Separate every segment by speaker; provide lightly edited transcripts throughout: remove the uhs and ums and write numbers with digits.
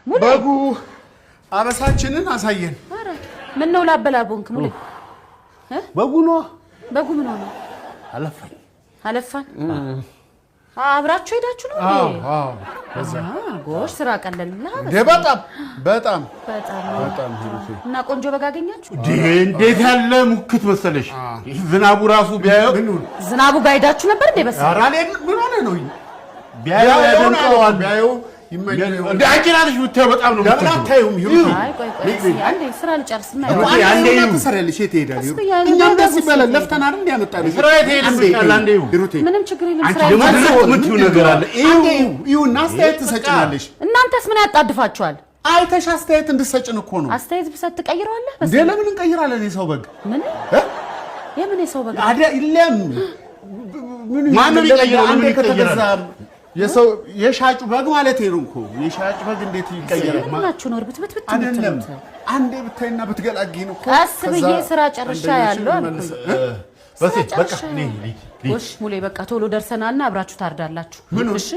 Speaker 1: በጉ አበሳችንን አሳየን።
Speaker 2: አረ ምን ነው ላበላቦንክ ሙሌ
Speaker 1: በጉ ነው
Speaker 2: ምን ሆነ? አለፋን አብራችሁ ሄዳችሁ ነው?
Speaker 1: በዛ
Speaker 2: ጎሽ ስራ ቀለልና
Speaker 1: በጣም
Speaker 2: እና ቆንጆ በግ አገኛችሁ?
Speaker 3: እንዴት ያለ ሙክት መሰለሽ! ዝናቡ ራሱ ቢያየው
Speaker 2: ዝናቡ ጋር ሄዳችሁ ነበር እንዴ? በስ
Speaker 1: አራሌ ምን ሆነ ነው
Speaker 3: ቢያየው ያደንቀዋል።
Speaker 1: ቢያየው
Speaker 3: እንደ አንቺናለሽ ብታየው በጣም ነው
Speaker 1: ለምናታዩም ይሩት
Speaker 2: አንዴ ስራ ልጨርስና
Speaker 1: አንዴ ተሰራልሽ ትሄዳለሽ። እኛም ደስ ይበላል። ለፍተን አይደል ያመጣል
Speaker 3: ስራ ትሄድልሻል። አንዴ ይሩት
Speaker 2: ምንም ችግር የለም።
Speaker 3: ስራ የምትይው ነገር አለ።
Speaker 1: ይሁን አስተያየት ትሰጭናለሽ።
Speaker 2: እናንተስ ምን ያጣድፋችኋል?
Speaker 1: አይተሽ አስተያየት እንድትሰጭን እኮ ነው።
Speaker 2: አስተያየት ብሰጥ ትቀይረዋለህ?
Speaker 1: እንዴ ለምን እንቀይራለን? የሰው በግ
Speaker 2: ምን የምን የሰው በግ
Speaker 1: አይደለም። ማን ነው ይቀይራል? አንዴ ከተገዛ የሰው የሻጩ በግ ማለት ነው እኮ የሻጩ በግ እንዴት ይቀየራል?
Speaker 2: ማናችሁ ነው ብትብት
Speaker 1: አይደለም። አንዴ ብታይና ብትገላግኝ ነው።
Speaker 2: ቀስ ብዬ ስራ ጨርሻ ያለው አልኩ።
Speaker 3: በቃ
Speaker 2: ወሽ ሙሌ በቃ ቶሎ ደርሰናልና አብራችሁ ታርዳላችሁ። እሺ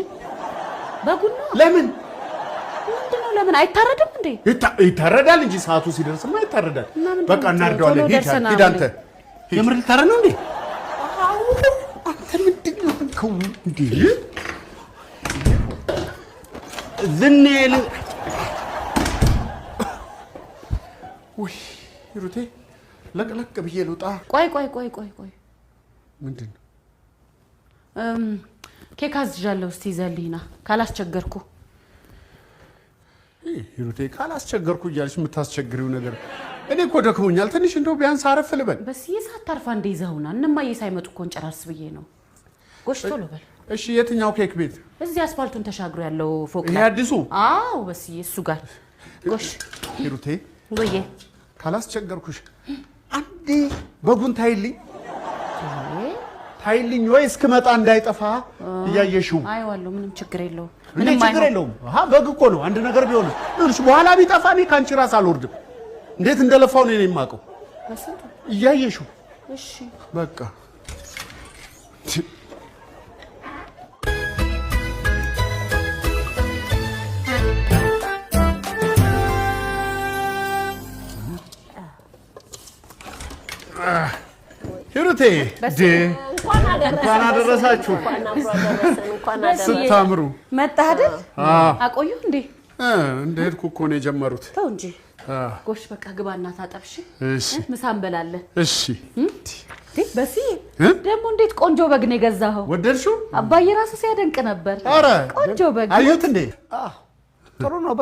Speaker 2: በጉና
Speaker 1: ለምን
Speaker 2: ምንድነው? ለምን አይታረድም እንዴ?
Speaker 1: ይታረዳል እንጂ ሰዓቱ ሲደርስማ ይታረዳል። በቃ እናርደዋለን። ሂድ አንተ።
Speaker 3: የምር ልታረድ ነው እንዴ?
Speaker 1: አንተ ምንድነው እንከው እንዴ?
Speaker 3: ዝኔል
Speaker 1: ወይ ሩቴ ለቅለቅ ብዬ ልውጣ።
Speaker 2: ቆይ
Speaker 1: ምንድነው?
Speaker 2: ኬክ አዝዣለሁ። እስቲ ይዘልኝና ካላስቸገርኩ።
Speaker 1: ሩቴ ካላስቸገርኩ እያልሽ የምታስቸግሪው ነገር እኔ እኮ ደክሞኛል። ትንሽ እንደው ቢያንስ አረፍ ልበል።
Speaker 2: በስዬ ሳታርፋ እንደ ይዘውና እነማዬ ሳይመጡ እኮ እንጨራርስ ብዬ ነው። ጎሽ ቶሎ በል።
Speaker 1: እሺ የትኛው ኬክ ቤት?
Speaker 2: እዚህ አስፋልቱን ተሻግሮ ያለው ፎቅ
Speaker 1: ላይ። ይሄ አዲሱ?
Speaker 2: አዎ በስዬ እሱ ጋር። ጎሽ
Speaker 1: ሩቴ
Speaker 2: ወዬ
Speaker 1: ካላስቸገርኩሽ አንዴ በጉን ታይልኝ ወይ እስክመጣ እንዳይጠፋ እያየሽው።
Speaker 2: አይዋለሁ ምንም ችግር የለውም።
Speaker 1: ምንም ችግር የለውም። በግ እኮ ነው። አንድ ነገር ቢሆን እሺ በኋላ ቢጠፋ እኔ ካንቺ ራስ አልወርድም። እንዴት እንደለፋው ነው የማውቀው። እያየሽው።
Speaker 2: እሺ
Speaker 1: በቃ ሂሩቴ እንኳን አደረሳችሁ። ስታምሩ
Speaker 2: መጣህ አይደል? አቆዩ እንዴ?
Speaker 1: እንደሄድኩ እኮ ነው የጀመሩት።
Speaker 2: ተው እንጂ። ጎሽ በቃ ግባና ታጠብሽ።
Speaker 1: እሺ
Speaker 2: ምሳ እንበላለን።
Speaker 1: እሺ
Speaker 2: በስዬ ደግሞ እንዴት ቆንጆ በግ ነው የገዛኸው?
Speaker 1: ወደድሽው?
Speaker 2: አባዬ ራሱ ሲያደንቅ ነበር።
Speaker 1: ኧረ
Speaker 2: ቆንጆ በግ
Speaker 1: አዩት እንዴ?
Speaker 3: ጥሩ ነው።